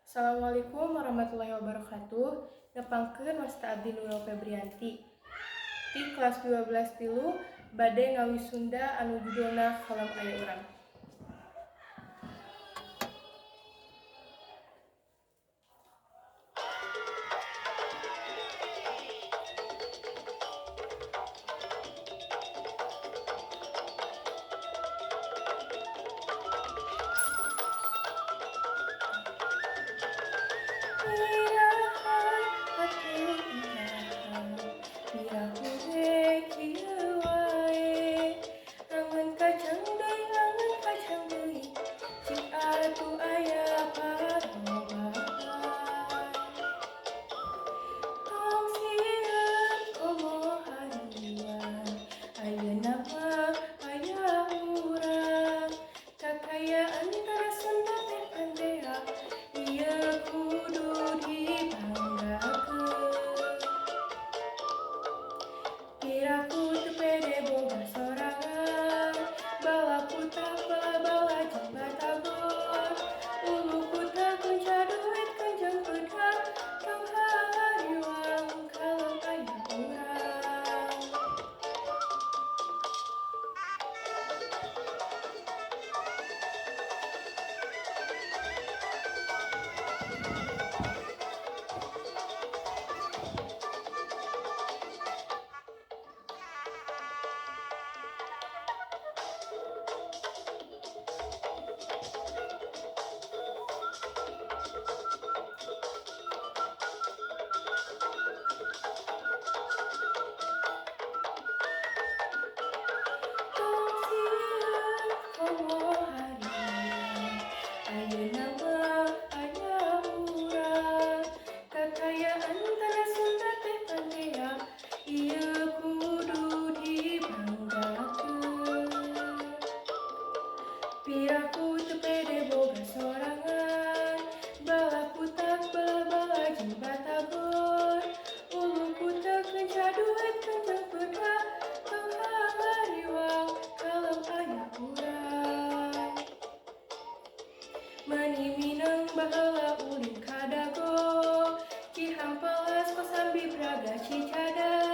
Assalamualaikum warahmatullahi wabarakatuh. Nepangkeun Wasta Abdi Nurul Febrianti. Di kelas 12 tilu bade ngawisunda anu judulna Kolam Aya Urang. Piraku teu pede boga sorangan, balaku tak bala-bala jeung batagor. Uluku teu kunca duit kanjeng pedang, tong hariwang kalem aya urang. Piraku teu pede boga sorangan, balaku tak bala-bala jeung batagor. Uluku teu kenca duit kanjeng pedang, tong hariwang kalem aya urang. Mani mineng baheula ulin ka dago, cihampelas kosambi braga cicada.